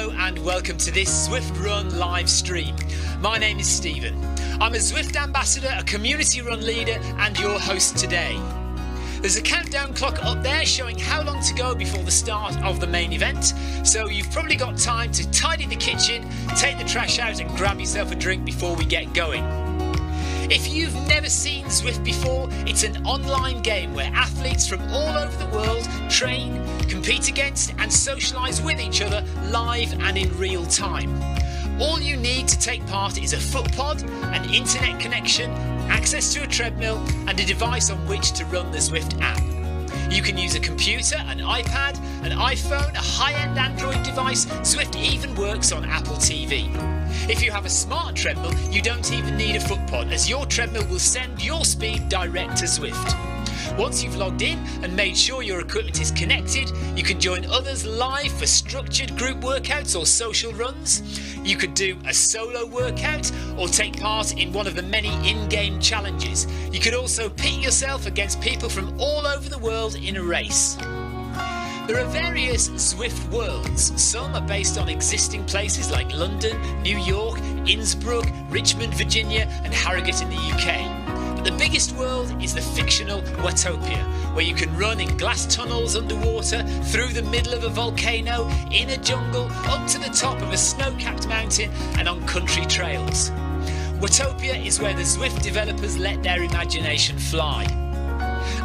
Hello and welcome to this Zwift Run live stream. My name is Stephen. I'm a Zwift ambassador, a community run leader and your host today. There's a countdown clock up there showing how long to go before the start of the main event, so you've probably got time to tidy the kitchen, take the trash out and grab yourself a drink before we get going. If you've never seen Zwift before, it's an online game where athletes from all over the world train, compete against and socialise with each other live and in real time. All you need to take part is a foot pod, an internet connection, access to a treadmill and a device on which to run the Zwift app. You can use a computer, an iPad, an iPhone, a high-end Android device. Zwift even works on Apple TV. If you have a smart treadmill, you don't even need a foot pod, as your treadmill will send your speed direct to Zwift. Once you've logged in and made sure your equipment is connected, you can join others live for structured group workouts or social runs. You could do a solo workout or take part in one of the many in-game challenges. You could also pit yourself against people from all over the world in a race. There are various Zwift worlds. Some are based on existing places like London, New York, Innsbruck, Richmond, Virginia and Harrogate in the UK. But the biggest world is the fictional Watopia, where you can run in glass tunnels underwater, through the middle of a volcano, in a jungle, up to the top of a snow-capped mountain and on country trails. Watopia is where the Zwift developers let their imagination fly.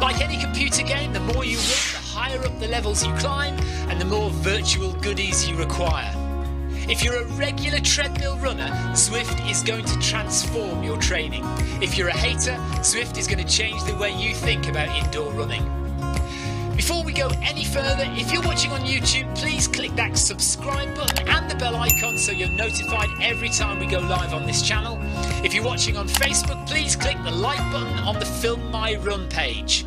Like any computer game, the more you run, the higher up the levels you climb and the more virtual goodies you require. If you're a regular treadmill runner, Zwift is going to transform your training. If you're a hater, Zwift is going to change the way you think about indoor running. Before we go any further, if you're watching on YouTube, please click that subscribe button and the bell icon so you're notified every time we go live on this channel. If you're watching on Facebook, please click the like button on the Film My Run page.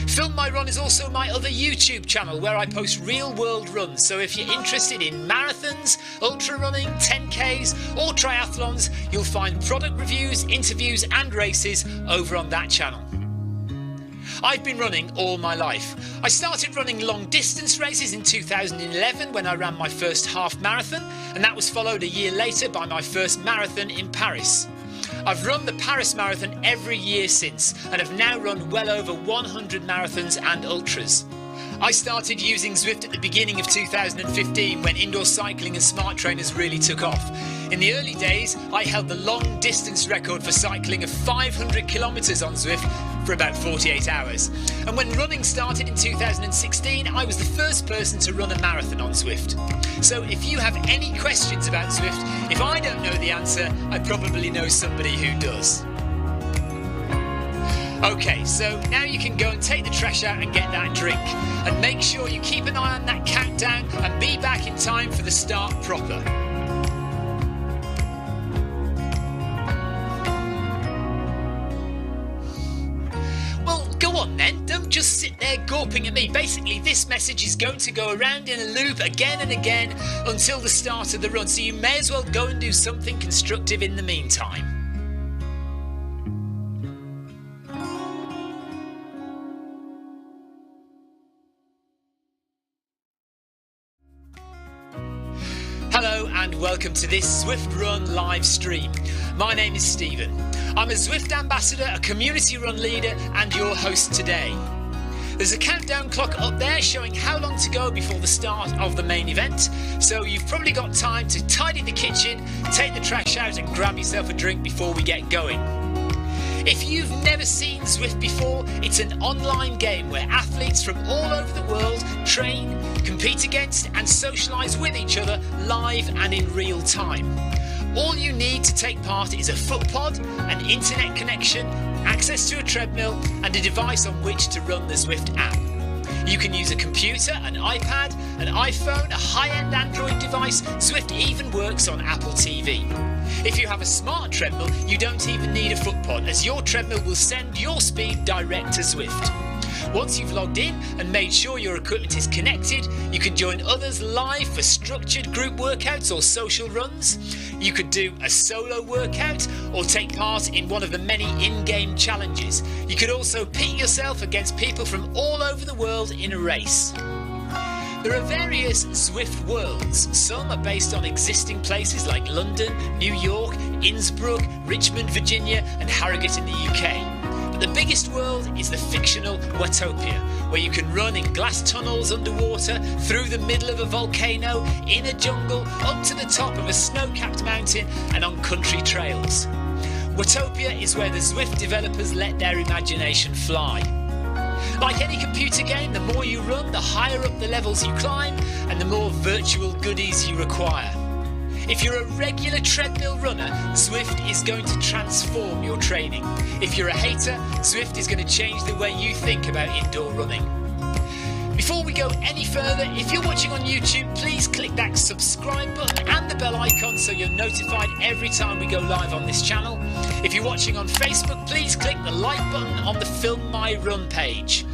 Film My Run is also my other YouTube channel where I post real world runs, so if you're interested in marathons, ultra running, 10Ks or triathlons, you'll find product reviews, interviews and races over on that channel. I've been running all my life. I started running long distance races in 2011 when I ran my first half marathon, and that was followed a year later by my first marathon in Paris. I've run the Paris Marathon every year since and have now run well over 100 marathons and ultras. I started using Zwift at the beginning of 2015 when indoor cycling and smart trainers really took off. In the early days, I held the long distance record for cycling of 500 kilometres on Zwift for about 48 hours. And when running started in 2016, I was the first person to run a marathon on Zwift. So if you have any questions about Zwift, if I don't know the answer, I probably know somebody who does. Okay, so now you can go and take the trash out and get that drink. And make sure you keep an eye on that countdown and be back in time for the start proper. Well, go on then, don't just sit there gawping at me. Basically, this message is going to go around in a loop again and again until the start of the run, so you may as well go and do something constructive in the meantime. Hello and welcome to this Zwift Run live stream. My name is Stephen. I'm a Zwift ambassador, a community run leader and your host today. There's a countdown clock up there showing how long to go before the start of the main event, so you've probably got time to tidy the kitchen, take the trash out and grab yourself a drink before we get going. If you've never seen Zwift before, it's an online game where athletes from all over the world train, compete against and socialise with each other live and in real time. All you need to take part is a foot pod, an internet connection, access to a treadmill and a device on which to run the Zwift app. You can use a computer, an iPad, an iPhone, a high-end Android device. Zwift even works on Apple TV. If you have a smart treadmill, you don't even need a foot pod, as your treadmill will send your speed direct to Zwift. Once you've logged in and made sure your equipment is connected, you can join others live for structured group workouts or social runs. You could do a solo workout or take part in one of the many in-game challenges. You could also pit yourself against people from all over the world in a race. There are various Zwift worlds. Some are based on existing places like London, New York, Innsbruck, Richmond, Virginia and Harrogate in the UK. But the biggest world is the fictional Watopia, where you can run in glass tunnels underwater, through the middle of a volcano, in a jungle, up to the top of a snow-capped mountain and on country trails. Watopia is where the Zwift developers let their imagination fly. Like any computer game, the more you run, the higher up the levels you climb and the more virtual goodies you require. If you're a regular treadmill runner, Zwift is going to transform your training. If you're a hater, Zwift is going to change the way you think about indoor running. Before we go any further, if you're watching on YouTube, please click that subscribe button and the bell icon so you're notified every time we go live on this channel. If you're watching on Facebook, please click the like button on the Film My Run page.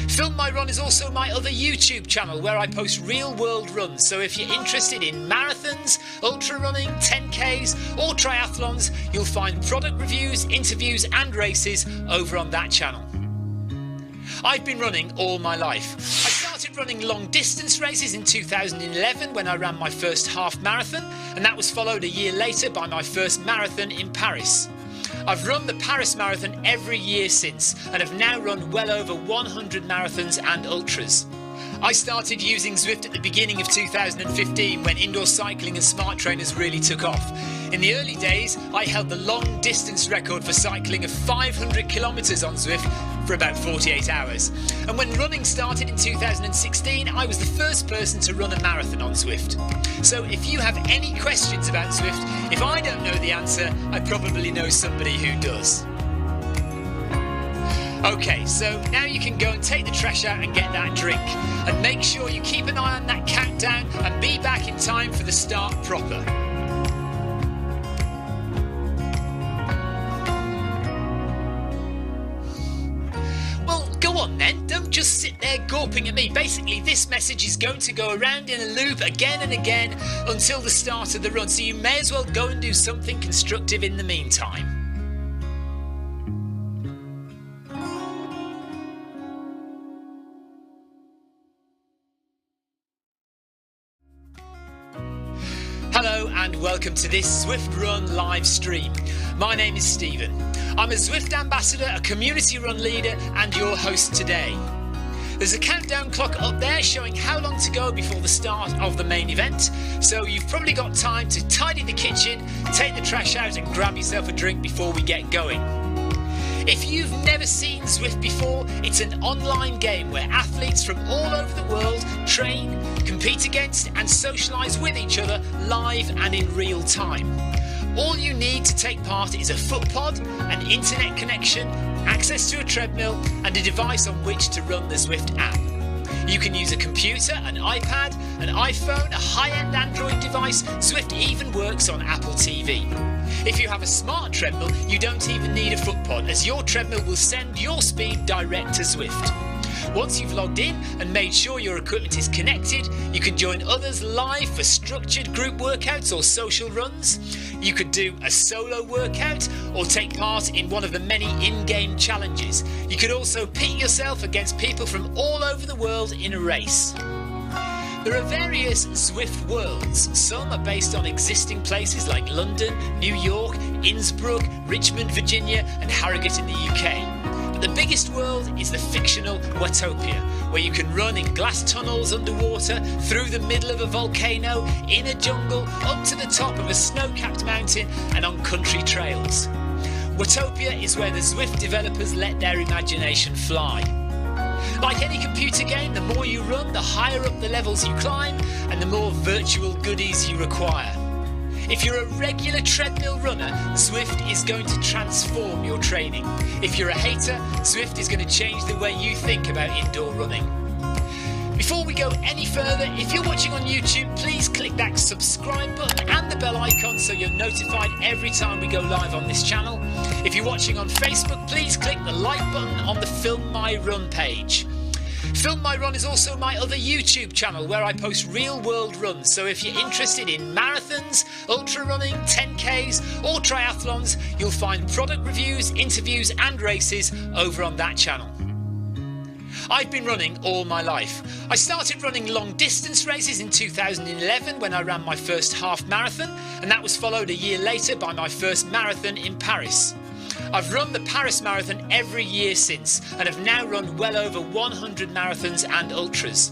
Film My Run is also my other YouTube channel where I post real world runs, so if you're interested in marathons, ultra running, 10Ks or triathlons, you'll find product reviews, interviews and races over on that channel. I've been running all my life. I started running long distance races in 2011 when I ran my first half marathon, and that was followed a year later by my first marathon in Paris. I've run the Paris Marathon every year since and have now run well over 100 marathons and ultras. I started using Zwift at the beginning of 2015 when indoor cycling and smart trainers really took off. In the early days, I held the long distance record for cycling of 500 kilometres on Zwift for about 48 hours. And when running started in 2016, I was the first person to run a marathon on Zwift. So if you have any questions about Zwift, if I don't know the answer, I probably know somebody who does. Okay, so now you can go and take the trash out and get that drink. And make sure you keep an eye on that countdown and be back in time for the start proper. Well, go on then, don't just sit there gawping at me. Basically, this message is going to go around in a loop again and again until the start of the run, so you may as well go and do something constructive in the meantime. Hello and welcome to this Zwift Run live stream. My name is Stephen. I'm a Zwift ambassador, a community run leader and your host today. There's a countdown clock up there showing how long to go before the start of the main event, so you've probably got time to tidy the kitchen, take the trash out and grab yourself a drink before we get going. If you've never seen Zwift before, it's an online game where athletes from all over the world train, compete against and socialise with each other live and in real time. All you need to take part is a foot pod, an internet connection, access to a treadmill and a device on which to run the Zwift app. You can use a computer, an iPad, an iPhone, a high-end Android device. Zwift even works on Apple TV. If you have a smart treadmill, you don't even need a foot pod, as your treadmill will send your speed direct to Zwift. Once you've logged in and made sure your equipment is connected, you can join others live for structured group workouts or social runs. You could do a solo workout or take part in one of the many in-game challenges. You could also pit yourself against people from all over the world in a race. There are various Zwift worlds. Some are based on existing places like London, New York, Innsbruck, Richmond, Virginia and Harrogate in the UK. But the biggest world is the fictional Watopia, where you can run in glass tunnels underwater, through the middle of a volcano, in a jungle, up to the top of a snow-capped mountain and on country trails. Watopia is where the Zwift developers let their imagination fly. Like any computer game, the more you run, the higher up the levels you climb and the more virtual goodies you require. If you're a regular treadmill runner, Zwift is going to transform your training. If you're a hater, Zwift is going to change the way you think about indoor running. Before we go any further, if you're watching on YouTube, please click that subscribe button and the bell icon so you're notified every time we go live on this channel. If you're watching on Facebook, please click the like button on the Film My Run page. Film My Run is also my other YouTube channel where I post real world runs, so if you're interested in marathons, ultra running, 10Ks or triathlons, you'll find product reviews, interviews and races over on that channel. I've been running all my life. I started running long distance races in 2011 when I ran my first half marathon, and that was followed a year later by my first marathon in Paris. I've run the Paris Marathon every year since and have now run well over 100 marathons and ultras.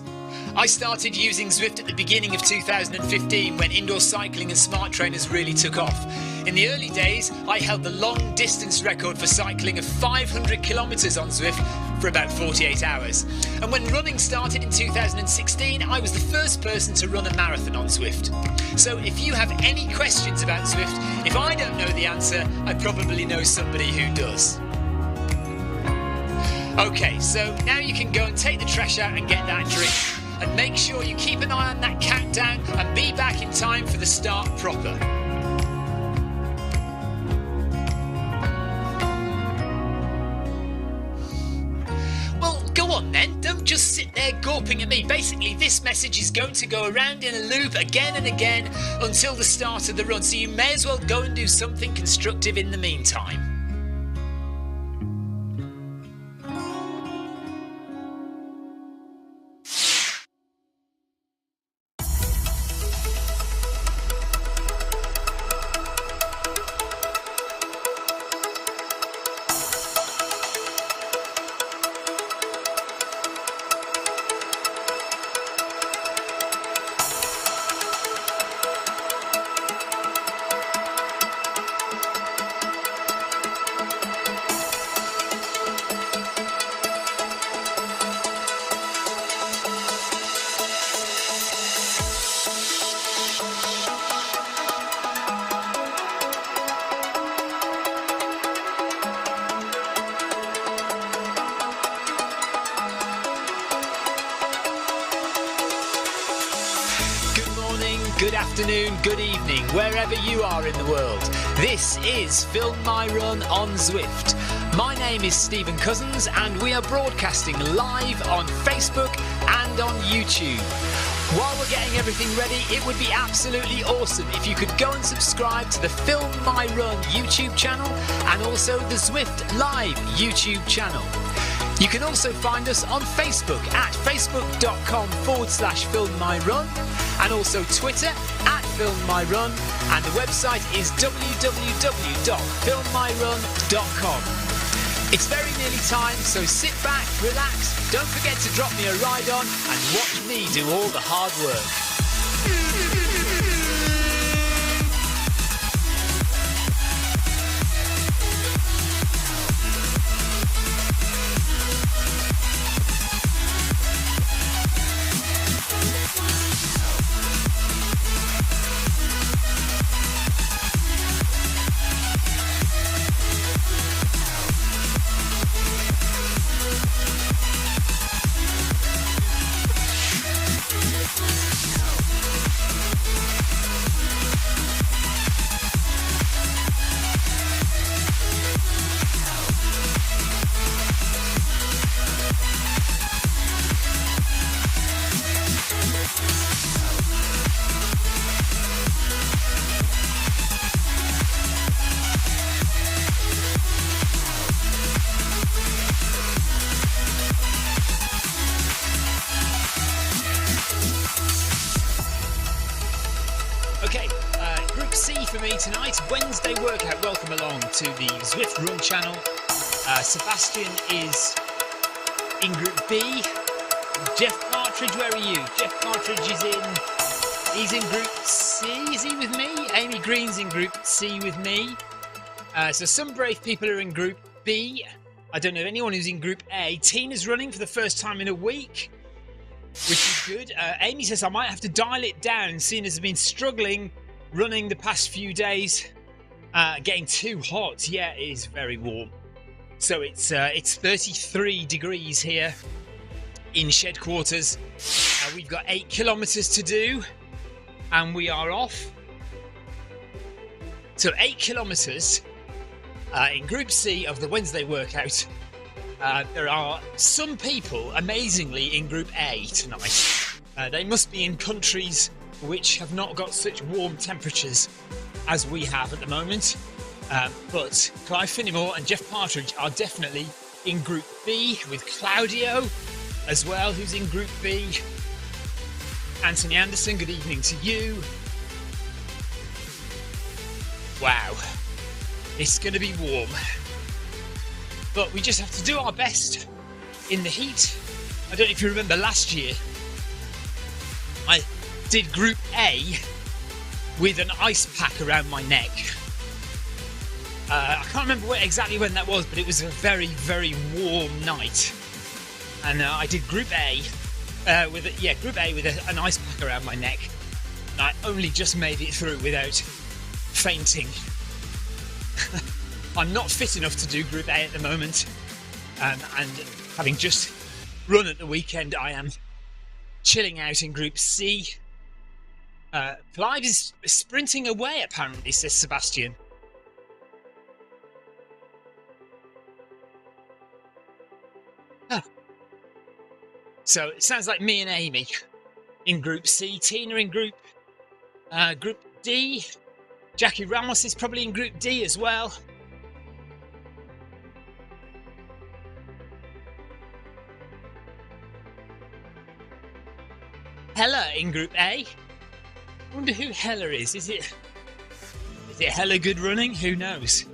I started using Zwift at the beginning of 2015 when indoor cycling and smart trainers really took off. In the early days, I held the long distance record for cycling of 500 kilometres on Zwift for about 48 hours. And when running started in 2016, I was the first person to run a marathon on Zwift. So if you have any questions about Zwift, if I don't know the answer, I probably know somebody who does. Okay, so now you can go and take the trash out and get that drink. And make sure you keep an eye on that countdown and be back in time for the start proper. Well, go on then, don't just sit there gawping at me. Basically, this message is going to go around in a loop again and again until the start of the run, so you may as well go and do something constructive in the meantime. Good afternoon, good evening, wherever you are in the world. This is Film My Run on Zwift. My name is Stephen Cousins and we are broadcasting live on Facebook and on YouTube. While we're getting everything ready, it would be absolutely awesome if you could go and subscribe to the Film My Run YouTube channel and also the Zwift Live YouTube channel. You can also find us on Facebook at facebook.com/filmmyrun and also Twitter at filmmyrun, and the website is www.filmmyrun.com. It's very nearly time, so sit back, relax, don't forget to drop me a ride on and watch me do all the hard work. Group C for me tonight, Wednesday workout. Welcome along to the Zwift Run channel. Sebastian is in Group B. Jeff Partridge, where are you? Jeff Partridge he's in Group C, is he with me? Amy Green's in Group C with me. So some brave people are in Group B. I don't know anyone who's in Group A. Tina's running for the first time in a week, which is good. Amy says I might have to dial it down, seeing as I've been struggling running the past few days. Getting too hot. Yeah, it is very warm. So it's 33 degrees here in shed quarters. We've got 8 kilometres to do, and we are off. So 8 kilometres in Group C of the Wednesday workout. There are some people, amazingly, in Group A tonight. They must be in countries which have not got such warm temperatures as we have at the moment. But Clive Finnimore and Jeff Partridge are definitely in Group B with Claudio as well, who's in Group B. Anthony Anderson, good evening to you. Wow, it's going to be warm. But we just have to do our best in the heat. I don't know if you remember last year, I did Group A with an ice pack around my neck. I can't remember exactly when that was, but it was a very, very warm night. And I did Group A with an ice pack around my neck. And I only just made it through without fainting. I'm not fit enough to do Group A at the moment, and having just run at the weekend, I am chilling out in Group C. Clive is sprinting away, apparently, says Sebastian. Oh. So it sounds like me and Amy in Group C. Tina in Group D. Jackie Ramos is probably in Group D as well. Hella in Group A. I wonder who Hella is. Is it Hella good running? Who knows?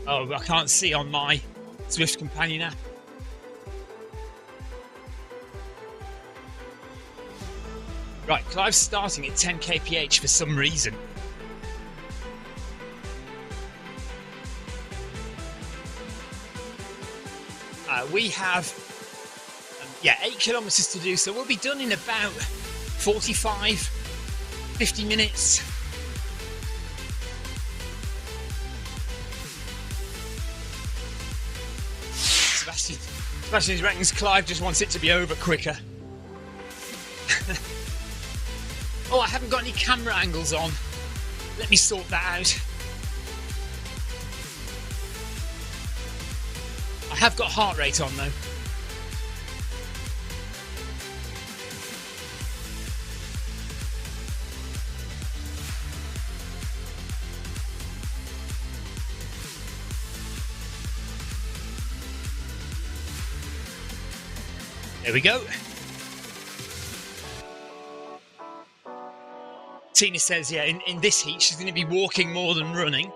Oh, I can't see on my Zwift companion app. Right, Clive's starting at 10 kph for some reason. We have 8 kilometres to do, so we'll be done in about 45, 50 minutes. Sebastian reckons Clive just wants it to be over quicker. Oh, I haven't got any camera angles on. Let me sort that out. I have got heart rate on though. There we go. Tina says, yeah, in this heat she's going to be walking more than running.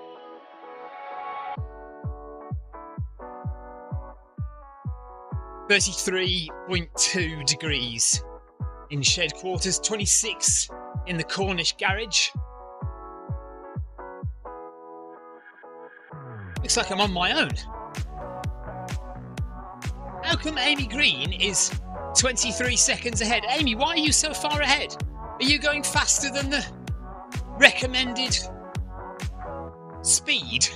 (33.2 degrees in shed quarters, 26 in the Cornish garage. Looks like I'm on my own. How come Amy Green is 23 seconds ahead? Amy, why are you so far ahead? Are you going faster than the recommended speed?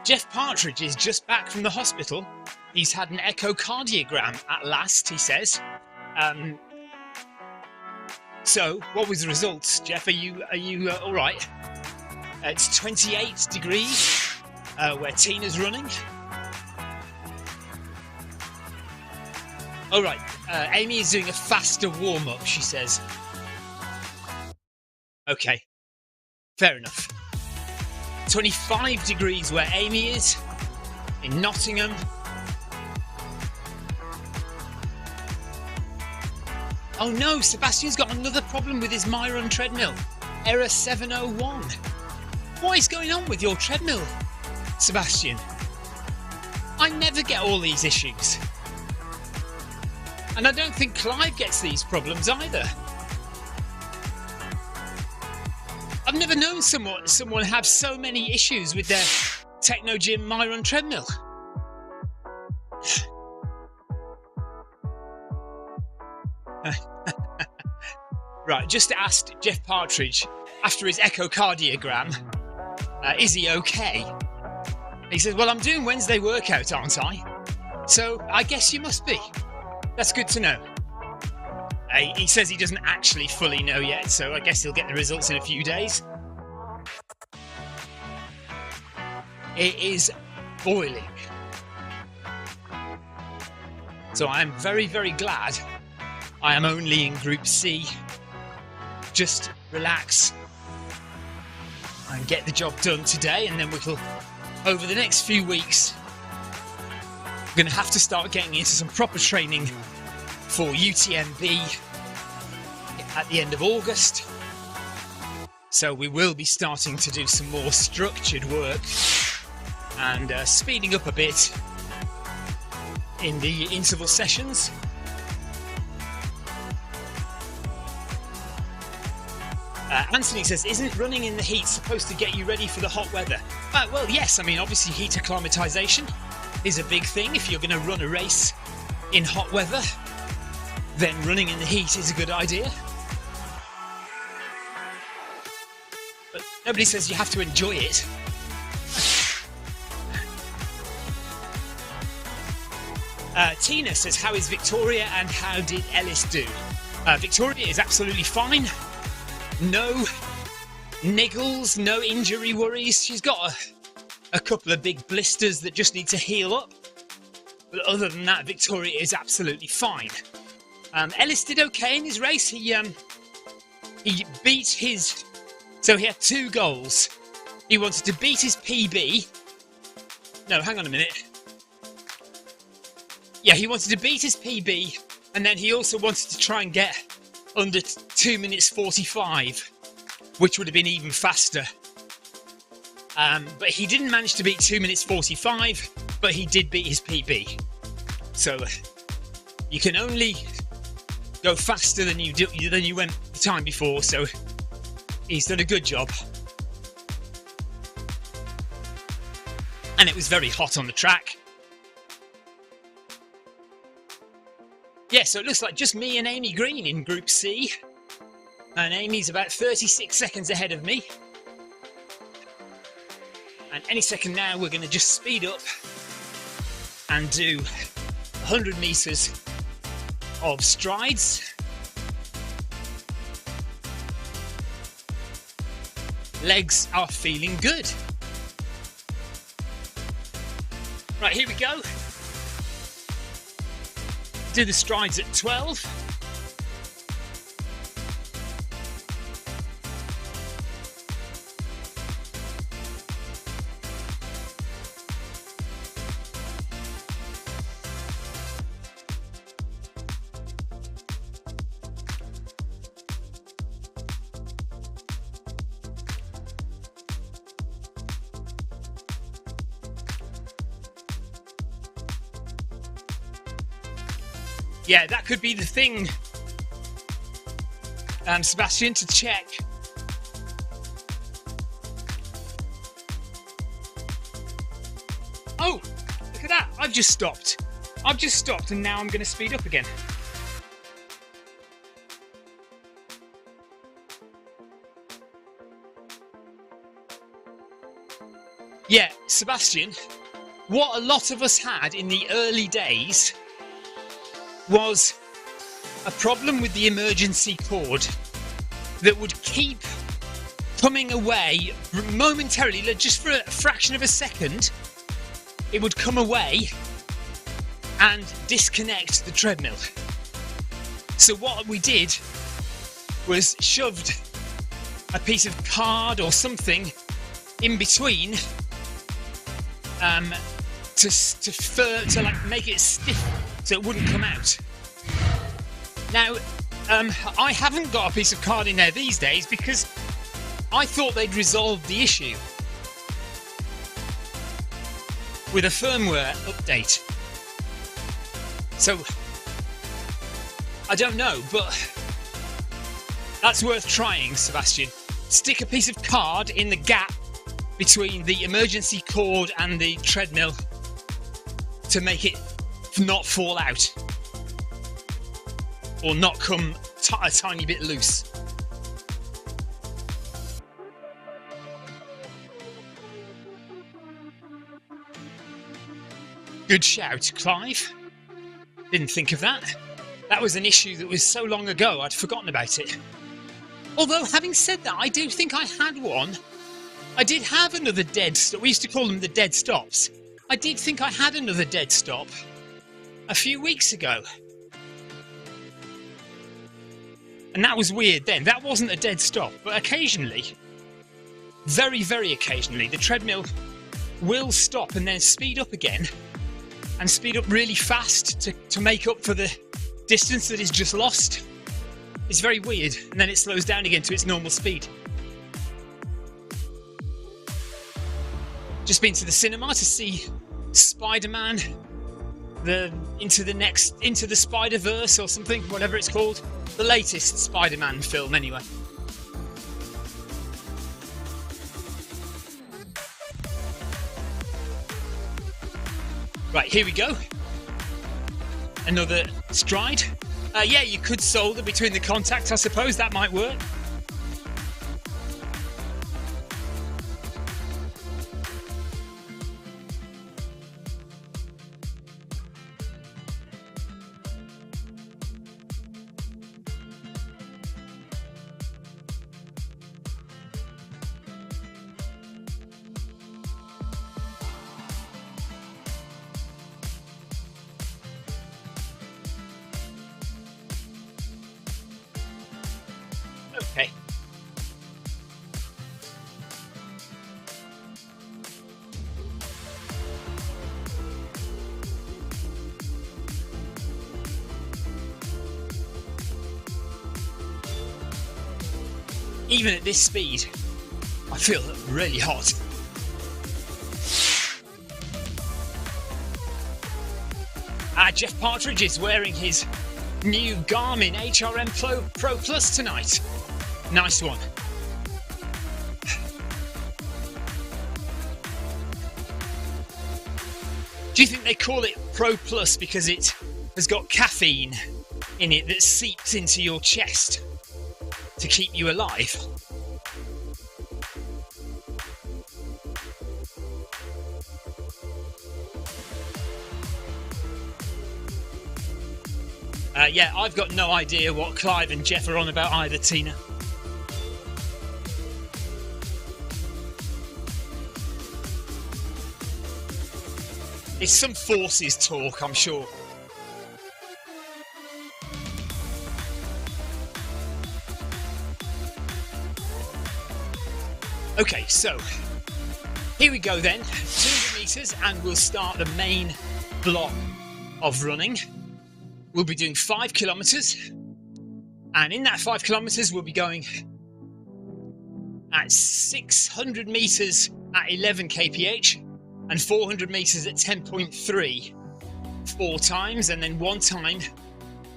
Jeff Partridge is just back from the hospital. He's had an echocardiogram at last, he says. So, what was the results, Jeff? Are you all right? It's 28 degrees where Tina's running. All right, Amy is doing a faster warm-up, she says. Okay, fair enough. 25 degrees where Amy is, in Nottingham. Oh no, Sebastian's got another problem with his MyRun treadmill. Error 701. What is going on with your treadmill, Sebastian? I never get all these issues. And I don't think Clive gets these problems either. I've never known someone have so many issues with their Techno Gym MyRun treadmill. Right, just asked Jeff Partridge after his echocardiogram, is he okay? He says, well, I'm doing Wednesday workout, aren't I? So I guess you must be. That's good to know. He says he doesn't actually fully know yet, so I guess he'll get the results in a few days. It is boiling. So I am very, very glad I am only in Group C. Just relax. and get the job done today, and then we'll, over the next few weeks, we're going to have to start getting into some proper training for UTMB at the end of August. So we will be starting to do some more structured work and speeding up a bit in the interval sessions. Anthony says, isn't running in the heat supposed to get you ready for the hot weather? Well, yes, I mean, obviously heat acclimatization is a big thing. If you're going to run a race in hot weather, then running in the heat is a good idea. But nobody says you have to enjoy it. Tina says, how is Victoria and how did Ellis do? Victoria is absolutely fine. No niggles, no injury worries. She's got a couple of big blisters that just need to heal up. But other than that, Victoria is absolutely fine. Ellis did okay in his race. He beat his... So he had two goals. He wanted to beat his PB. No, hang on a minute. Yeah, he wanted to beat his PB, and then he also wanted to try and get under 2 minutes 45, which would have been even faster. But he didn't manage to beat 2 minutes 45, but he did beat his PB. So you can only go faster than you went the time before, so he's done a good job. And it was very hot on the track. Yeah, so it looks like just me and Amy Green in Group C. And Amy's about 36 seconds ahead of me. And any second now, we're going to just speed up and do 100 metres of strides. Legs are feeling good. Right, here we go. Do the strides at 12. Yeah, that could be the thing, Sebastian, to check. Oh, look at that. I've just stopped and now I'm going to speed up again. Yeah, Sebastian, what a lot of us had in the early days was a problem with the emergency cord that would keep coming away momentarily, just for a fraction of a second. It would come away and disconnect the treadmill. So what we did was shoved a piece of card or something in between to like make it stiff so it wouldn't come out. Now, I haven't got a piece of card in there these days because I thought they'd resolved the issue with a firmware update. So, I don't know, but that's worth trying, Sebastian. Stick a piece of card in the gap between the emergency cord and the treadmill to make it not fall out or not come a tiny bit loose. Good shout, Clive. Didn't think of that. That was an issue that was so long ago I'd forgotten about it. Although, having said that, I do think I had one. I did have another dead stop. We used to call them the dead stops. I did think I had another dead stop a few weeks ago. And that was weird then. That wasn't a dead stop, but occasionally very, very occasionally, the treadmill will stop and then speed up again, and speed up really fast to make up for the distance that is just lost. It's very weird, and then it slows down again to its normal speed. Just been to the cinema to see Spider-Man, Into the Spider-Verse or something, whatever it's called. The latest Spider-Man film, anyway. Right, here we go. Another stride. Yeah, you could solder between the contacts, I suppose that might work. Okay. Even at this speed, I feel really hot. Jeff Partridge is wearing his new Garmin HRM Pro Plus tonight. Nice one. Do you think they call it Pro Plus because it has got caffeine in it that seeps into your chest to keep you alive? Yeah, I've got no idea what Clive and Jeff are on about either, Tina. It's some forces talk, I'm sure. Okay, so here we go then, 200 metres, and we'll start the main block of running. We'll be doing 5 kilometres, and in that 5 kilometres we'll be going at 600 metres at 11 kph and 400 metres at 10.3 4 times, and then one time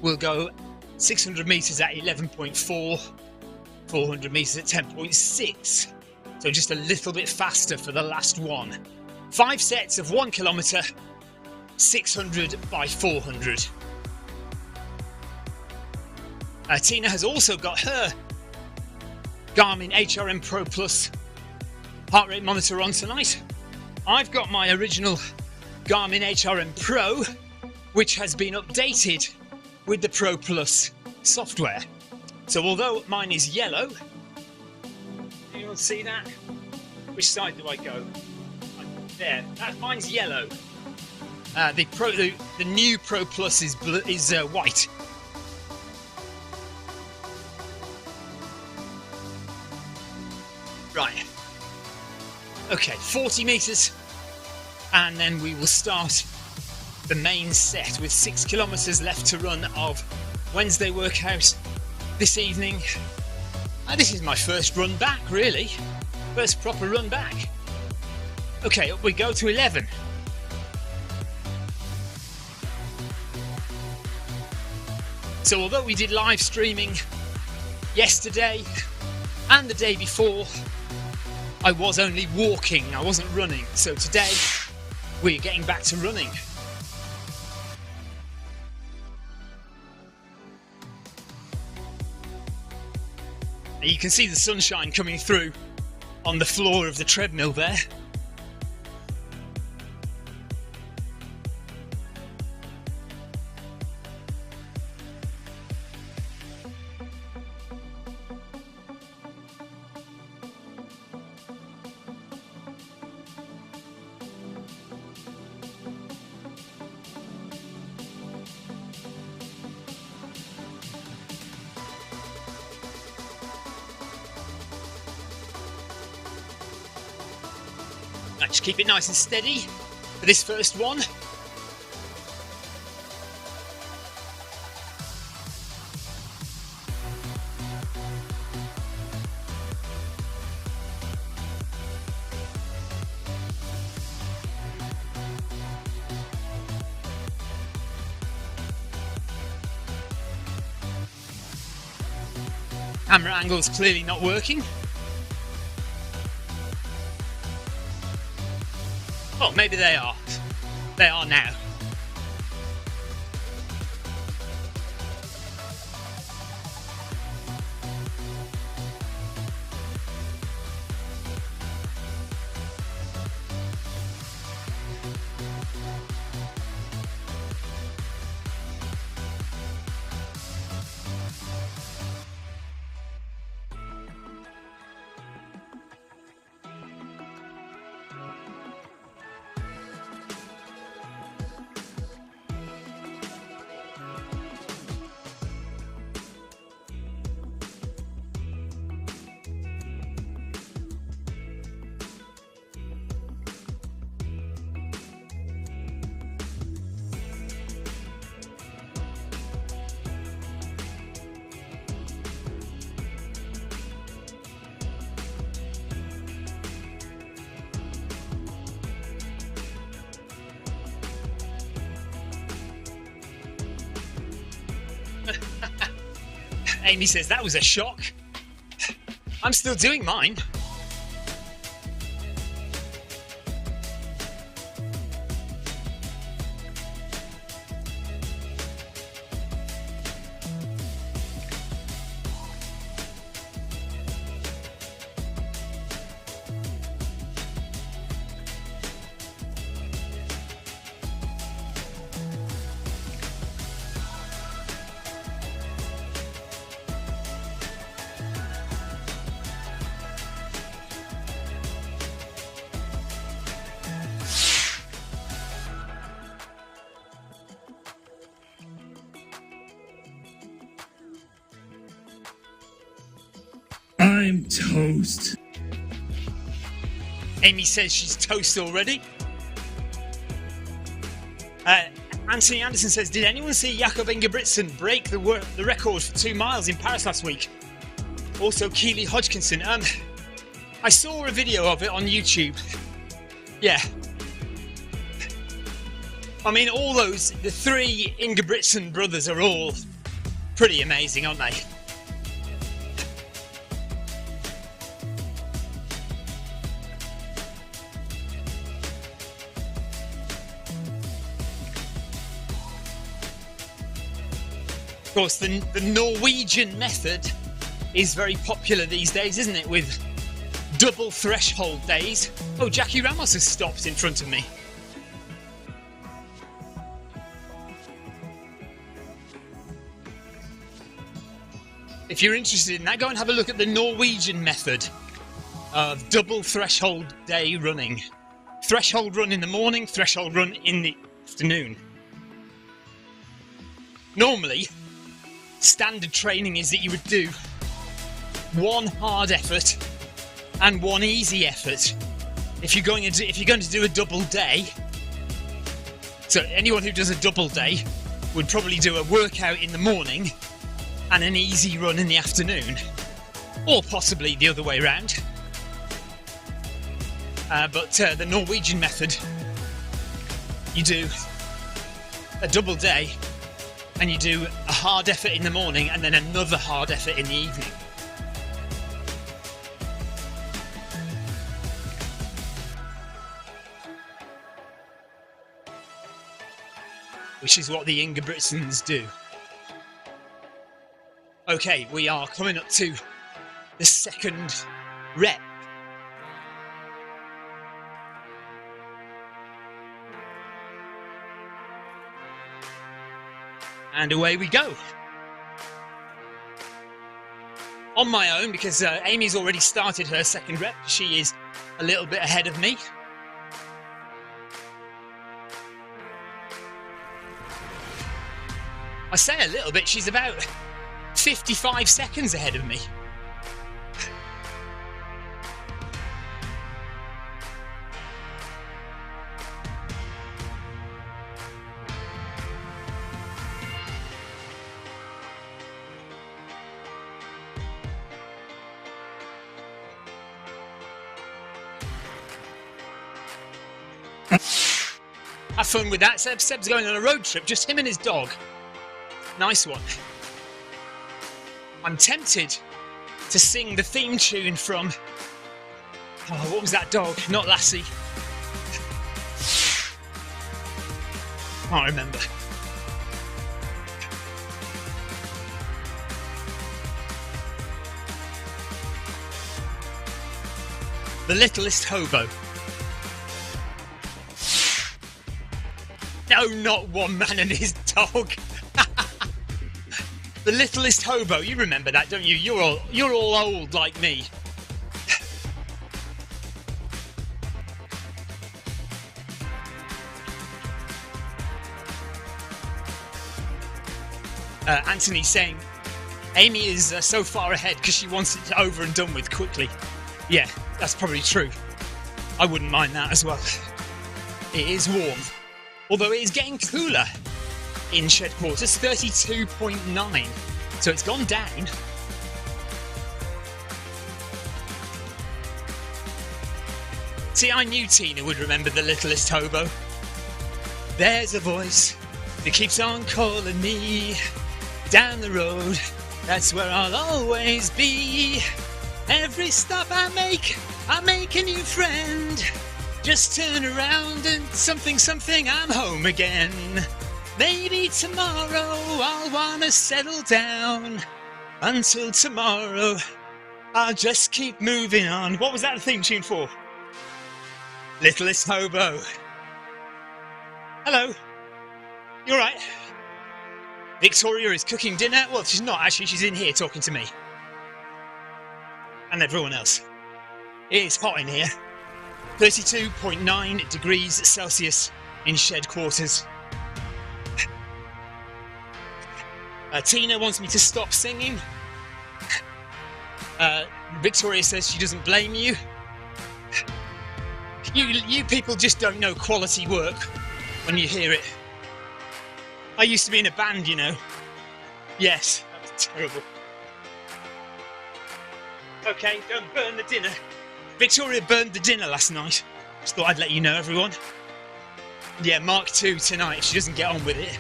we'll go 600 metres at 11.4, 400 metres at 10.6, so just a little bit faster for the last one. 5 sets of 1 kilometre, 600 by 400. Tina has also got her Garmin HRM Pro Plus heart rate monitor on tonight. I've got my original Garmin HRM Pro, which has been updated with the Pro Plus software. So although mine is yellow, anyone see that? Which side do I go? There, mine's yellow. The new Pro Plus is white. Right. Okay, 40 metres, and then we will start the main set with 6 kilometres left to run of Wednesday workout this evening. This is my first run back, really. First proper run back. Okay, up we go to 11. So although we did live streaming yesterday and the day before, I was only walking, I wasn't running. So today, we're getting back to running. And you can see the sunshine coming through on the floor of the treadmill there. Let's keep it nice and steady for this first one. Camera angle's clearly not working. Oh, maybe they are. They are now. Amy says that was a shock. I'm still doing mine. I'm toast. Amy says she's toast already. Anthony Anderson says, did anyone see Jakob Ingebrigtsen break the record for 2 miles in Paris last week? Also Keely Hodgkinson. I saw a video of it on YouTube. Yeah. I mean, the 3 Ingebrigtsen brothers are all pretty amazing, aren't they? Of course, the Norwegian method is very popular these days, isn't it? With double threshold days. Oh, Jackie Ramos has stopped in front of me. If you're interested in that, go and have a look at the Norwegian method of double threshold day running. Threshold run in the morning, threshold run in the afternoon. Normally, standard training is that you would do 1 hard effort and 1 easy effort. If you're going to do a double day, so anyone who does a double day would probably do a workout in the morning and an easy run in the afternoon, or possibly the other way around. But the Norwegian method, you do a double day and you do a hard effort in the morning and then another hard effort in the evening. Which is what the Ingebrigtsens do. Okay, we are coming up to the second rep. And away we go. On my own, because Amy's already started her second rep. She is a little bit ahead of me. I say a little bit, she's about 55 seconds ahead of me. Have fun with that. Seb's going on a road trip, just him and his dog. Nice one. I'm tempted to sing the theme tune from... Oh, what was that dog? Not Lassie. Can't remember. The Littlest Hobo. No, not One Man and His Dog. The Littlest Hobo. You remember that, don't you? You're all old like me. Anthony's saying Amy is so far ahead because she wants it over and done with quickly. Yeah, that's probably true. I wouldn't mind that as well. It is warm, although it is getting cooler in shed quarters, 32.9, so it's gone down. See, I knew Tina would remember The Littlest Hobo. There's a voice that keeps on calling me down the road, that's where I'll always be. Every stop I make a new friend. Just turn around and something, I'm home again. Maybe tomorrow I'll wanna settle down. Until tomorrow, I'll just keep moving on. What was that theme tune for? Littlest Hobo. Hello. You alright? Victoria is cooking dinner. Well, she's not actually, she's in here talking to me. And everyone else. It is hot in here. 32.9 degrees Celsius in shed quarters. Tina wants me to stop singing. Victoria says she doesn't blame you. You people just don't know quality work when you hear it. I used to be in a band, you know. Yes, that was terrible. Okay, don't burn the dinner. Victoria burned the dinner last night. Just thought I'd let you know, everyone. Yeah, Mark II tonight if she doesn't get on with it.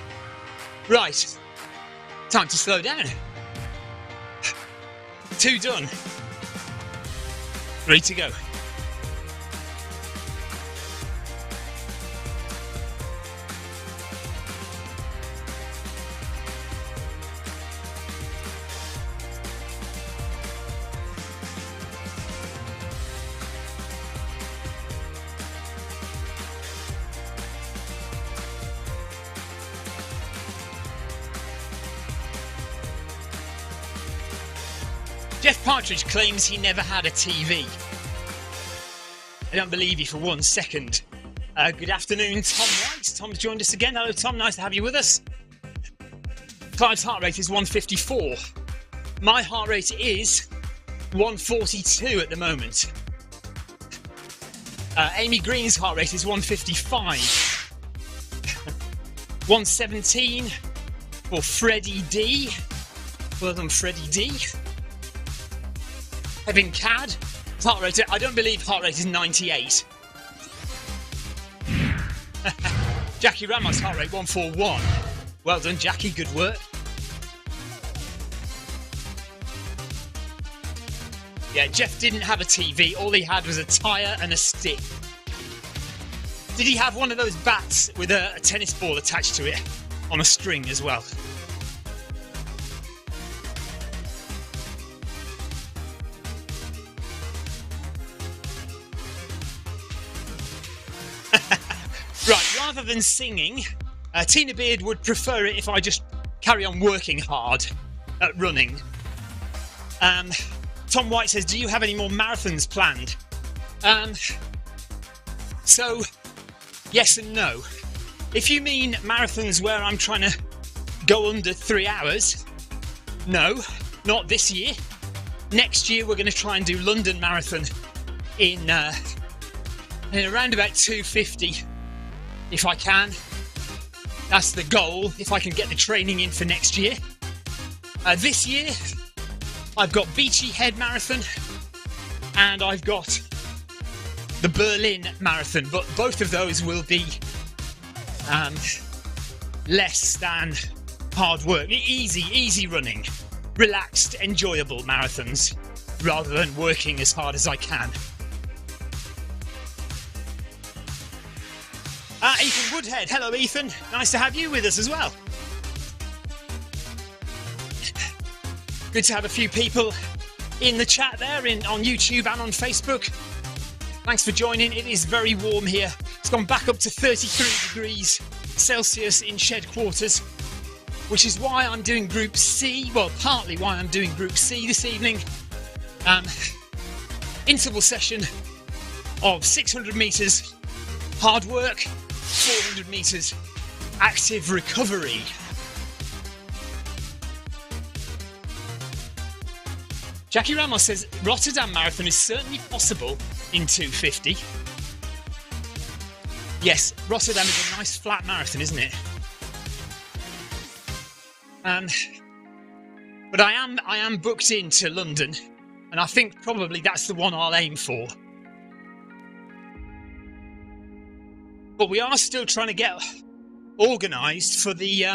Right. Time to slow down. 2 done. 3 to go. Jeff Partridge claims he never had a TV. I don't believe you for 1 second. Good afternoon, Tom White. Tom's joined us again. Hello, Tom. Nice to have you with us. Clive's heart rate is 154. My heart rate is 142 at the moment. Amy Green's heart rate is 155. 117 for Freddie D. Well done, Freddie D. Kevin Cad, heart rate, I don't believe heart rate is 98. Jackie Ramos, heart rate 141. Well done, Jackie, good work. Yeah, Jeff didn't have a TV, all he had was a tyre and a stick. Did he have one of those bats with a tennis ball attached to it on a string as well? Right, rather than singing, Tina Beard would prefer it if I just carry on working hard at running. Tom White says, do you have any more marathons planned? So, yes and no. If you mean marathons where I'm trying to go under 3 hours, no, not this year. Next year we're going to try and do London Marathon in around about 2:50. If I can. That's the goal, if I can get the training in for next year. This year, I've got Beachy Head Marathon and I've got the Berlin Marathon, but both of those will be less than hard work. Easy running. Relaxed, enjoyable marathons, rather than working as hard as I can. Ethan Woodhead. Hello, Ethan. Nice to have you with us as well. Good to have a few people in the chat there on YouTube and on Facebook. Thanks for joining. It is very warm here. It's gone back up to 33 degrees Celsius in shed quarters, which is why I'm doing Group C. Well, partly why I'm doing Group C this evening. Interval session of 600 metres hard work, 400 metres active recovery. Jackie Ramos says Rotterdam Marathon is certainly possible in 2:50. Yes, Rotterdam is a nice flat marathon, isn't it? But I am booked into London, and I think probably that's the one I'll aim for. But we are still trying to get organised for the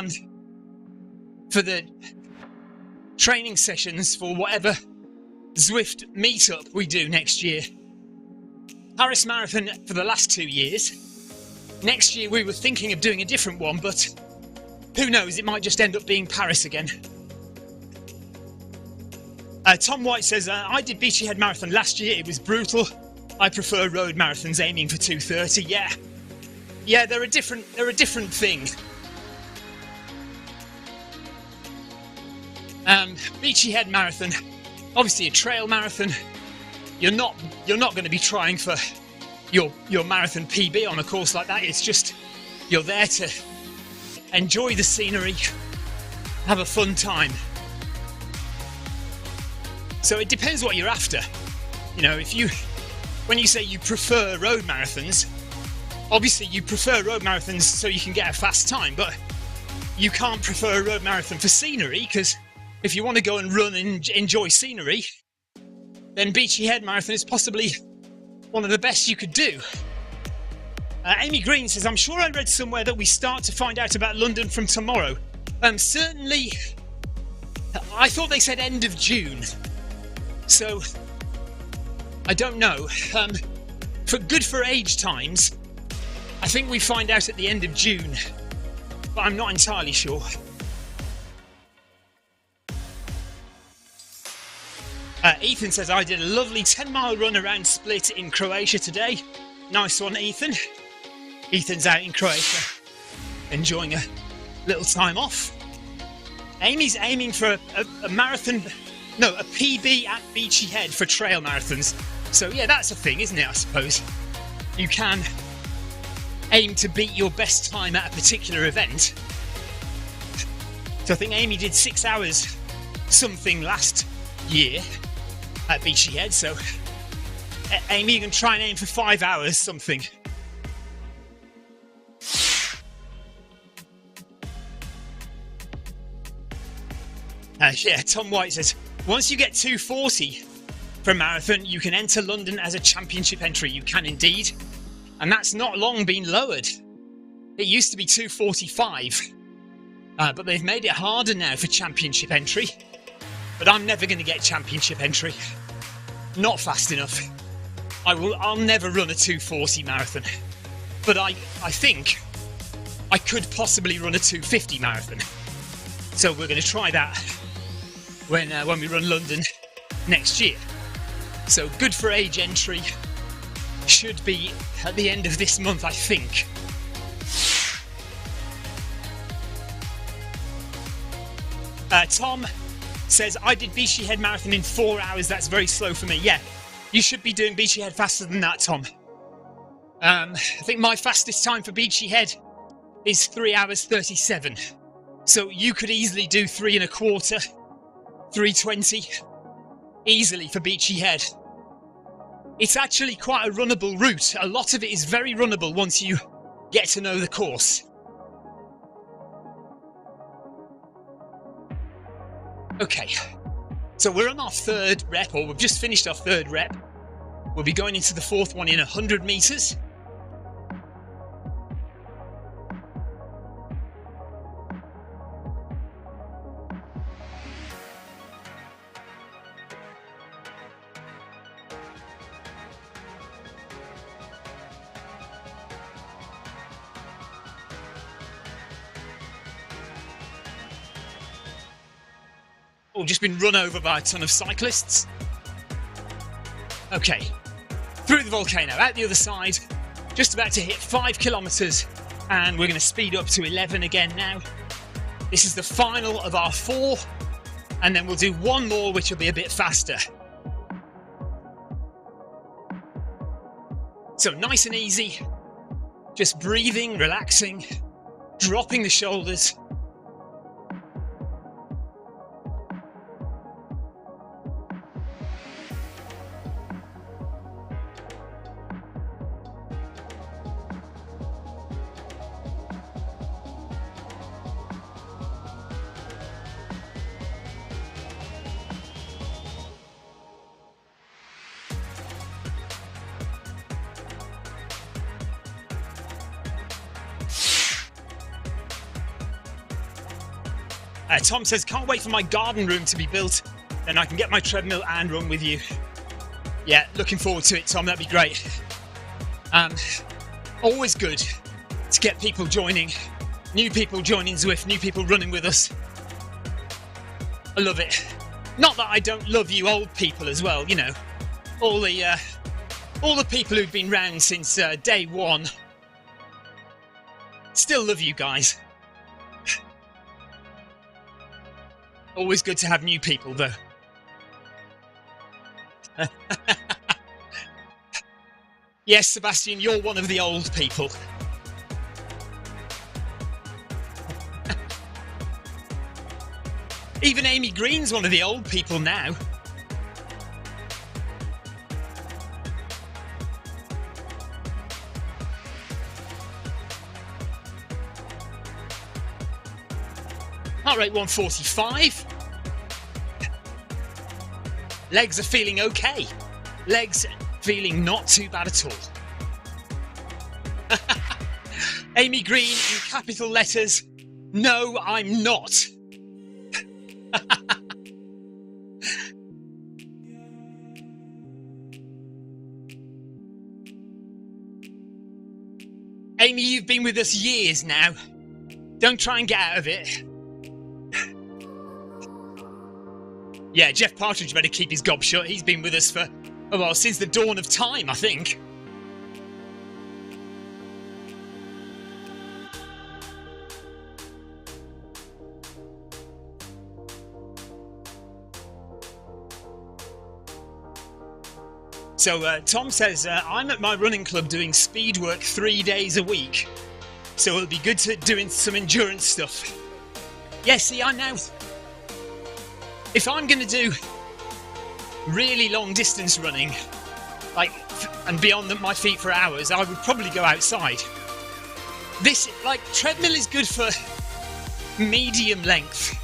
training sessions for whatever Zwift meetup we do next year. Paris Marathon for the last 2 years. Next year we were thinking of doing a different one, but who knows, it might just end up being Paris again. Tom White says, I did Beachy Head Marathon last year, it was brutal. I prefer road marathons aiming for 2:30. Yeah, they're a different thing. Beachy Head Marathon, obviously a trail marathon. You're not going to be trying for your marathon PB on a course like that. It's just you're there to enjoy the scenery, have a fun time. So it depends what you're after. You know, when you say you prefer road marathons, obviously you prefer road marathons so you can get a fast time, but you can't prefer a road marathon for scenery, because if you want to go and run and enjoy scenery, then Beachy Head Marathon is possibly one of the best you could do. Amy Green says, I'm sure I read somewhere that we start to find out about London from tomorrow. Certainly, I thought they said end of June. So, I don't know. For age times, I think we find out at the end of June, but I'm not entirely sure. Ethan says, I did a lovely 10-mile run around Split in Croatia today. Nice one, Ethan. Ethan's out in Croatia, enjoying a little time off. Amy's aiming for a marathon, no, a PB at Beachy Head for trail marathons. So yeah, that's a thing, isn't it, I suppose? You can aim to beat your best time at a particular event. So I think Amy did 6 hours something last year at Beachy Head, so Amy, you can try and aim for 5 hours something. Yeah, Tom White says, once you get 2:40 for a marathon, you can enter London as a championship entry. You can indeed. And that's not long been lowered. It used to be 2:45, but they've made it harder now for championship entry. But I'm never going to get championship entry. Not fast enough. I'll never run a 2:40 marathon. But I think I could possibly run a 2:50 marathon. So we're going to try that when we run London next year. So good for age entry. Should be at the end of this month, I think. Tom says, I did Beachy Head Marathon in 4 hours. That's very slow for me. Yeah, you should be doing Beachy Head faster than that, Tom. I think my fastest time for Beachy Head is 3 hours 37. So you could easily do 3 1/4, 3:20, easily for Beachy Head. It's actually quite a runnable route. A lot of it is very runnable once you get to know the course. Okay, so we're on our 3rd rep, or we've just finished our 3rd rep. We'll be going into the 4th one in 100 metres. or just been run over by a ton of cyclists. Okay, through the volcano, out the other side, just about to hit 5 kilometres, and we're going to speed up to 11 again now. This is the final of our 4, and then we'll do one more which will be a bit faster. So nice and easy, just breathing, relaxing, dropping the shoulders. Tom says, can't wait for my garden room to be built, then I can get my treadmill and run with you. Yeah, looking forward to it, Tom, that'd be great. Always good to get people joining, new people joining Zwift, new people running with us. I love it. Not that I don't love you old people as well, you know, all the people who've been round since day one. Still love you guys. Always good to have new people, though. Yes, Sebastian, you're one of the old people. Even Amy Green's one of the old people now. Heart rate 145. Legs are feeling okay. Legs feeling not too bad at all. Amy Green in capital letters. No, I'm not. Amy, you've been with us years now. Don't try and get out of it. Yeah, Jeff Partridge better keep his gob shut. He's been with us for, oh, well, since the dawn of time, I think. So Tom says, I'm at my running club doing speed work 3 days a week. So it'll be good to doing some endurance stuff. Yeah, see, I'm now... If I'm going to do really long distance running, like, and be on my feet for hours, I would probably go outside. This, like, treadmill is good for medium length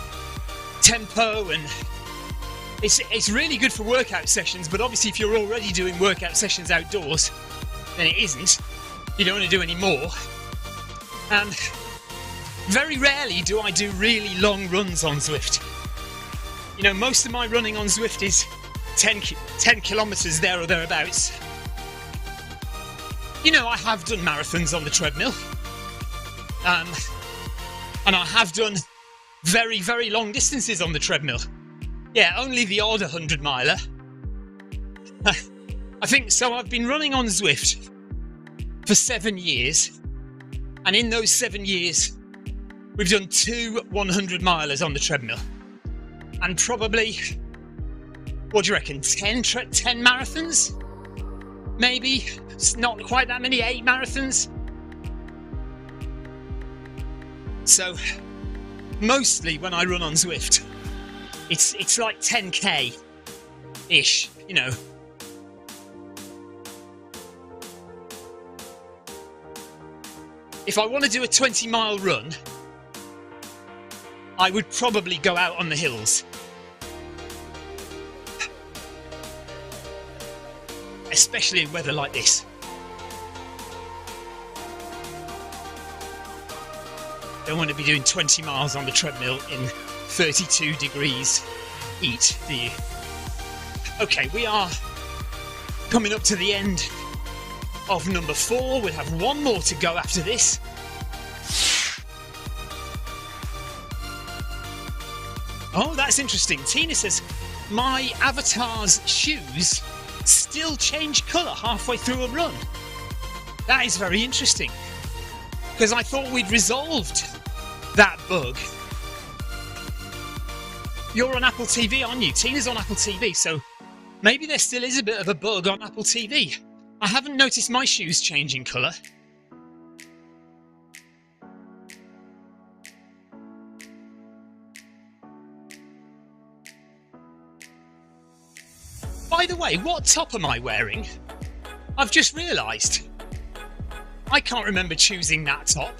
tempo, and it's really good for workout sessions, but obviously if you're already doing workout sessions outdoors, then it isn't. You don't want to do any more. And very rarely do I do really long runs on Zwift. You know, most of my running on Zwift is 10 kilometres there or thereabouts. You know, I have done marathons on the treadmill. And I have done very, very long distances on the treadmill. Yeah, only the odd 100-miler. I think, so I've been running on Zwift for 7 years. And in those 7 years, we've done 2 100-milers on the treadmill. And probably, what do you reckon, 10 marathons? Maybe, it's not quite that many, 8 marathons. So, mostly when I run on Zwift, it's like 10k-ish, you know. If I want to do a 20-mile run, I would probably go out on the hills. Especially in weather like this. Don't want to be doing 20 miles on the treadmill in 32 degrees heat, do you? Okay, we are coming up to the end of number 4. We'll have one more to go after this. Oh, that's interesting. Tina says, my avatar's shoes still change colour halfway through a run. That is very interesting, because I thought we'd resolved that bug. You're on Apple TV, aren't you? Tina's on Apple TV, so maybe there still is a bit of a bug on Apple TV. I haven't noticed my shoes changing colour. By the way, what top am I wearing? I've just realised. I can't remember choosing that top.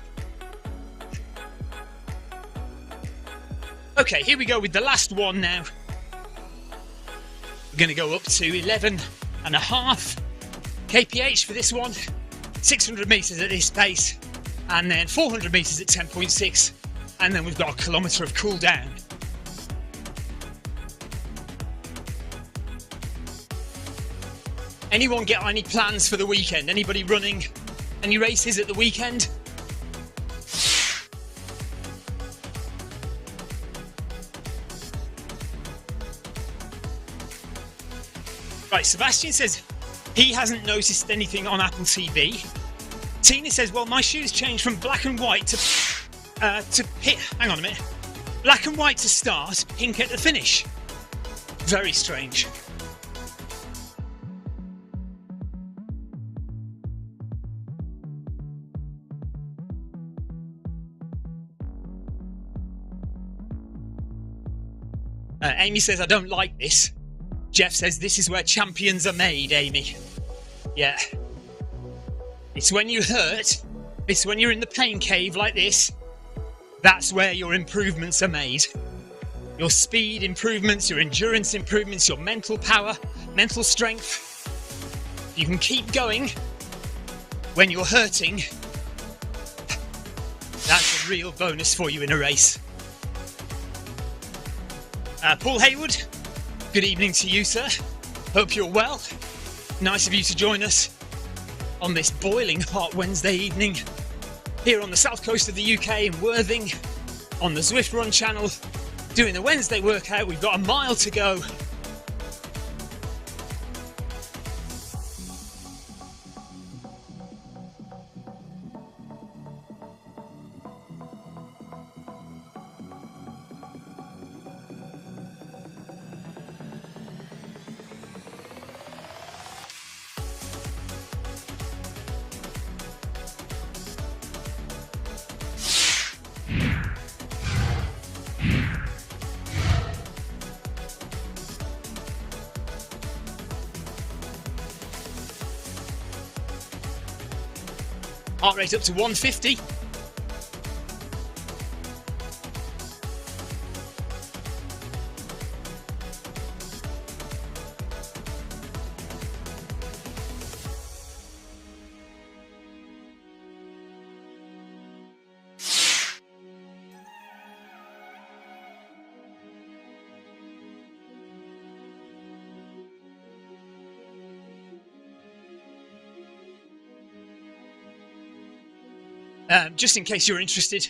Okay, here we go with the last one now. We're going to go up to 11.5 kph for this one. 600 metres at this pace. And then 400 metres at 10.6. And then we've got a kilometre of cool down. Anyone get any plans for the weekend? Anybody running any races at the weekend? Right, Sebastian says he hasn't noticed anything on Apple TV. Tina says, well, my shoes changed from black and white to hang on a minute. Black and white to start, pink at the finish. Very strange. Amy says, I don't like this. Jeff says, this is where champions are made, Amy. Yeah. It's when you hurt, it's when you're in the pain cave like this, that's where your improvements are made. Your speed improvements, your endurance improvements, your mental power, mental strength. You can keep going when you're hurting. That's a real bonus for you in a race. Paul Haywood, good evening to you, sir. Hope you're well. Nice of you to join us on this boiling hot Wednesday evening here on the south coast of the UK in Worthing on the Zwift Run channel, doing the Wednesday workout. We've got a mile to go. Heart rate up to 150. Just in case you're interested,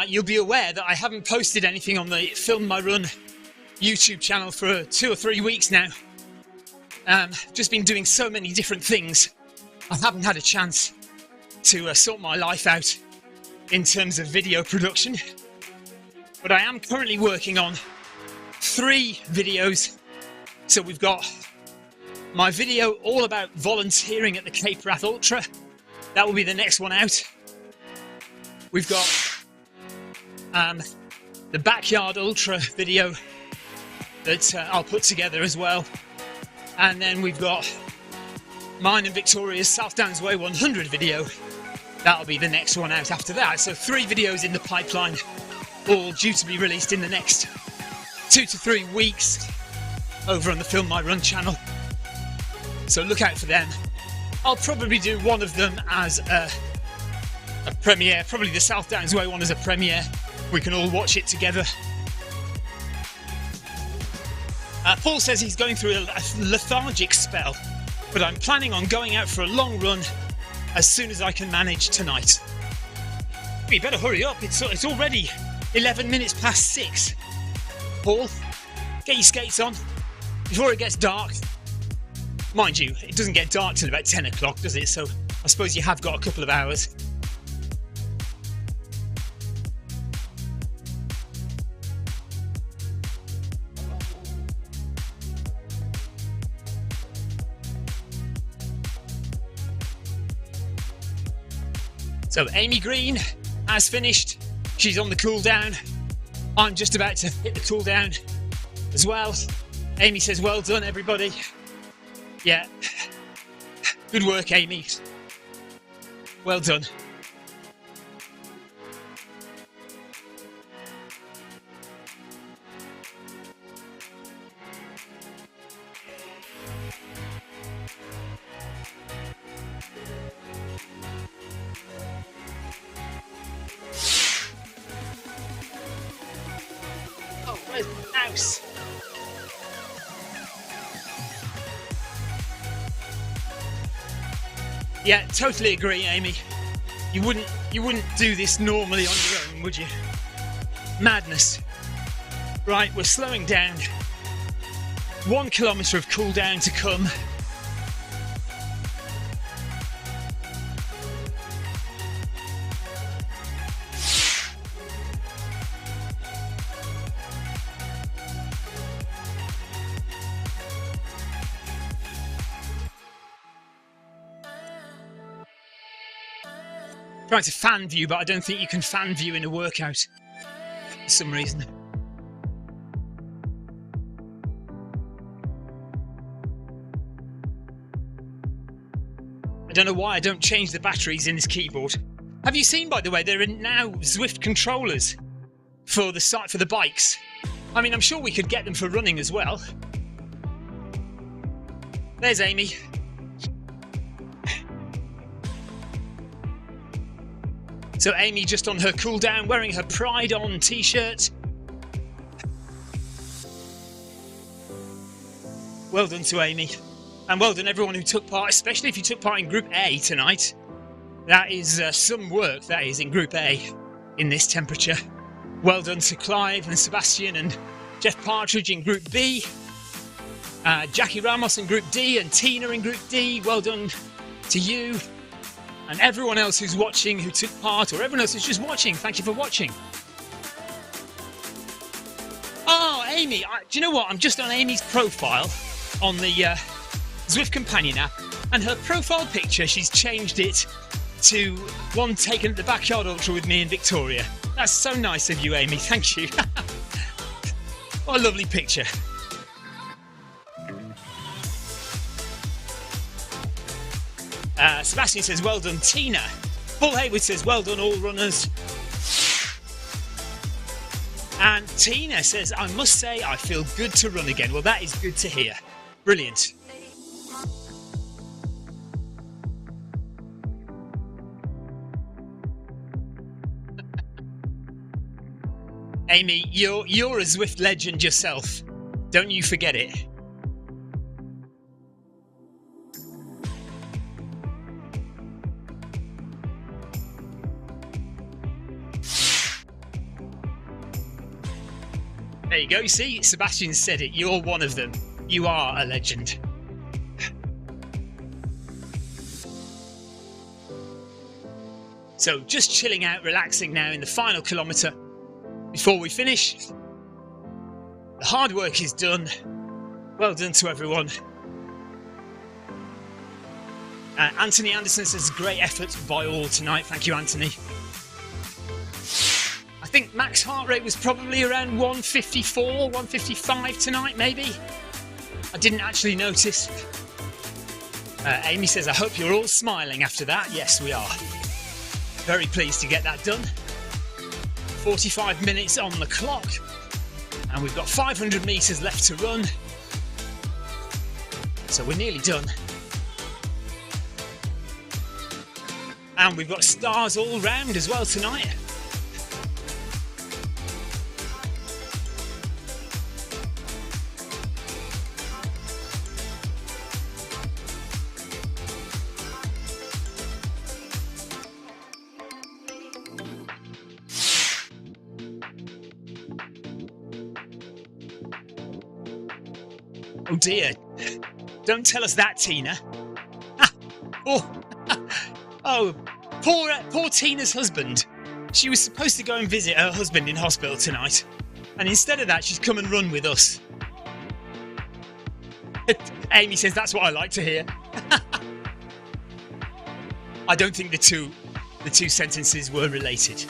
you'll be aware that I haven't posted anything on the Film My Run YouTube channel for 2 or 3 weeks now. Just been doing so many different things, I haven't had a chance to sort my life out in terms of video production. But I am currently working on 3 videos. So we've got my video all about volunteering at the Cape Wrath Ultra. That will be the next one out. We've got the Backyard Ultra video that I'll put together as well. And then we've got mine and Victoria's South Downs Way 100 video. That'll be the next one out after that. So 3 videos in the pipeline, all due to be released in the next 2 to 3 weeks over on the Film My Run channel. So look out for them. I'll probably do one of them as a premiere, probably the South Downs Way one as a premiere. We can all watch it together. Paul says he's going through a lethargic spell, but I'm planning on going out for a long run as soon as I can manage tonight. We better hurry up, it's already 11 minutes past 6. Paul. Get your skates on before it gets dark. Mind you, it doesn't get dark till about 10 o'clock, does it? So I suppose you have got a couple of hours. So Amy Green has finished. She's on the cool down. I'm just about to hit the cool down as well. Amy says, well done, everybody. Yeah. Good work, Amy. Well done. Oh, where's the house? Yeah, totally agree, Amy. You wouldn't do this normally on your own, would you? Madness. Right, we're slowing down. 1 kilometre of cool down to come. Trying to fan view, but I don't think you can fan view in a workout for some reason. I don't know why I don't change the batteries in this keyboard. Have you seen, by the way, there are now Zwift controllers for the bikes. I mean, I'm sure we could get them for running as well. There's Amy. So Amy just on her cool down, wearing her Pride On t-shirt. Well done to Amy. And well done everyone who took part, especially if you took part in Group A tonight. That is some work, that is, in Group A in this temperature. Well done to Clive and Sebastian and Jeff Partridge in Group B. Jackie Ramos in Group D and Tina in Group D. Well done to you. And everyone else who's watching, who took part, or everyone else who's just watching, thank you for watching. Oh, Amy, do you know what? I'm just on Amy's profile on the Zwift Companion app, and her profile picture, she's changed it to one taken at the Backyard Ultra with me in Victoria. That's so nice of you, Amy. Thank you. What a lovely picture. Sebastian says, well done, Tina. Paul Hayward says, well done, all runners. And Tina says, I must say, I feel good to run again. Well, that is good to hear. Brilliant. Amy, you're a Zwift legend yourself. Don't you forget it. There you go, you see, Sebastian said it, you're one of them. You are a legend. So just chilling out, relaxing now in the final kilometre before we finish. The hard work is done. Well done to everyone. Anthony Anderson says, great effort by all tonight. Thank you, Anthony. I think max heart rate was probably around 154, 155 tonight, maybe. I didn't actually notice. Amy says, I hope you're all smiling after that. Yes, we are. Very pleased to get that done. 45 minutes on the clock. And we've got 500 metres left to run. So we're nearly done. And we've got stars all round as well tonight. Oh dear. Don't tell us that, Tina. Oh, poor Tina's husband. She was supposed to go and visit her husband in hospital tonight. And instead of that, she's come and run with us. Amy says that's what I like to hear. I don't think the two sentences were related.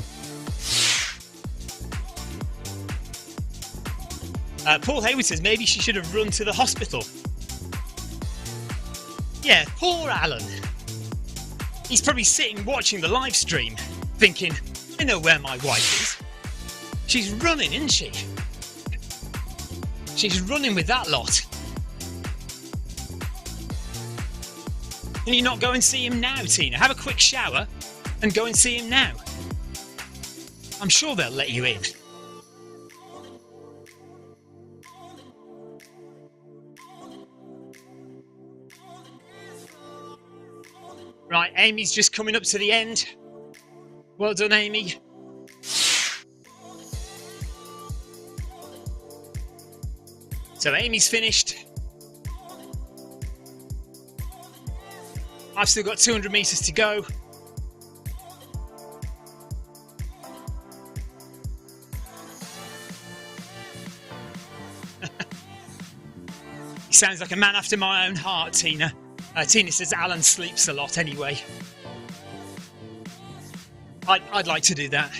Paul Hayward says maybe she should have run to the hospital. Yeah, poor Alan. He's probably sitting watching the live stream, thinking, I know where my wife is. She's running, isn't she? She's running with that lot. Can you not go and see him now, Tina? Have a quick shower and go and see him now. I'm sure they'll let you in. Right, Amy's just coming up to the end. Well done, Amy. So Amy's finished. I've still got 200 metres to go. He sounds like a man after my own heart, Tina. Tina says Alan sleeps a lot anyway. I'd like to do that.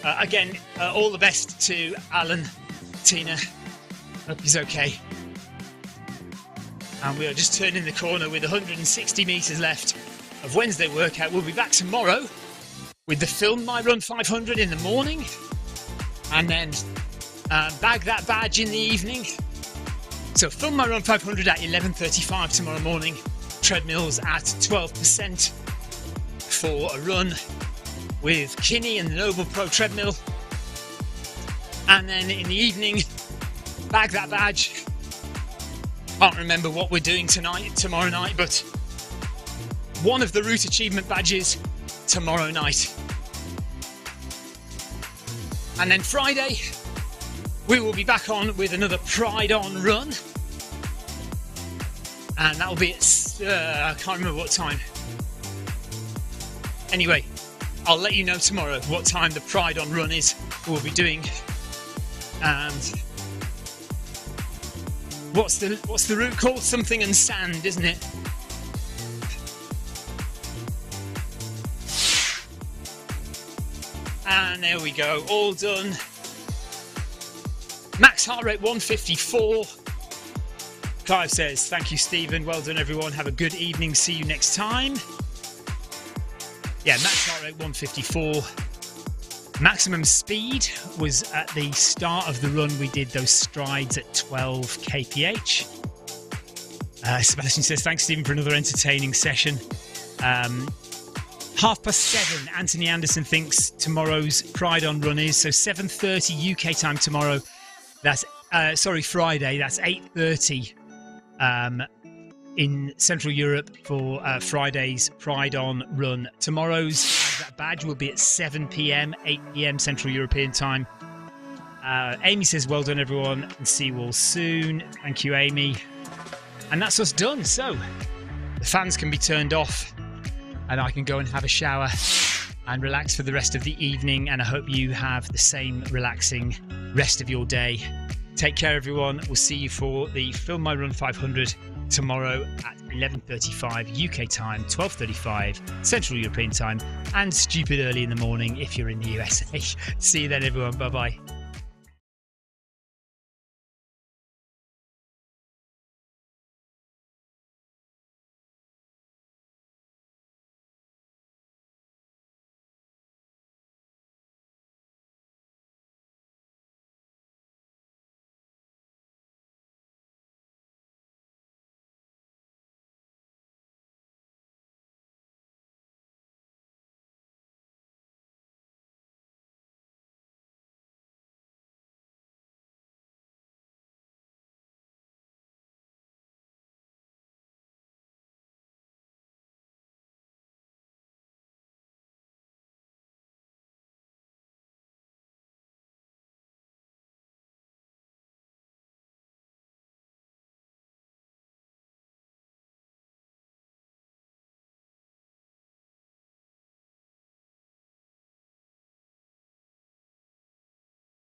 Again, all the best to Alan, Tina. Hope he's okay. And we are just turning the corner with 160 metres left of Wednesday workout. We'll be back tomorrow with the Film My Run 500 in the morning. And then bag that badge in the evening. So Film My Run 500 at 11:35 tomorrow morning. Treadmills at 12% for a run with Kinney and the Noble Pro treadmill. And then in the evening, bag that badge. Can't remember what we're doing tomorrow night, but one of the route achievement badges tomorrow night. And then Friday, we will be back on with another Pride On run. And that will be at, I can't remember what time. Anyway, I'll let you know tomorrow what time the Pride On run is we'll be doing. And what's the route called? Something and Sand, isn't it? And there we go, all done. Max heart rate 154. Clive says, thank you, Stephen. Well done, everyone. Have a good evening. See you next time. Yeah, max heart rate 154. Maximum speed was at the start of the run. We did those strides at 12 kph. Sebastian says, thanks, Stephen, for another entertaining session. 7:30, Anthony Anderson thinks tomorrow's Pride On run is. So 7:30 UK time tomorrow. That's Friday. That's 8:30 in Central Europe for Friday's Pride On run. Tomorrow's that badge will be at 7 p.m, 8 p.m. Central European time. Amy says, well done, everyone, and see you all soon. Thank you, Amy. And that's us done. So the fans can be turned off and I can go and have a shower and relax for the rest of the evening. And I hope you have the same relaxing rest of your day. Take care, everyone. We'll see you for the Film My Run 500 tomorrow at 11:35 UK time, 12:35 Central European time, and stupid early in the morning if you're in the USA. See you then, everyone. Bye-bye.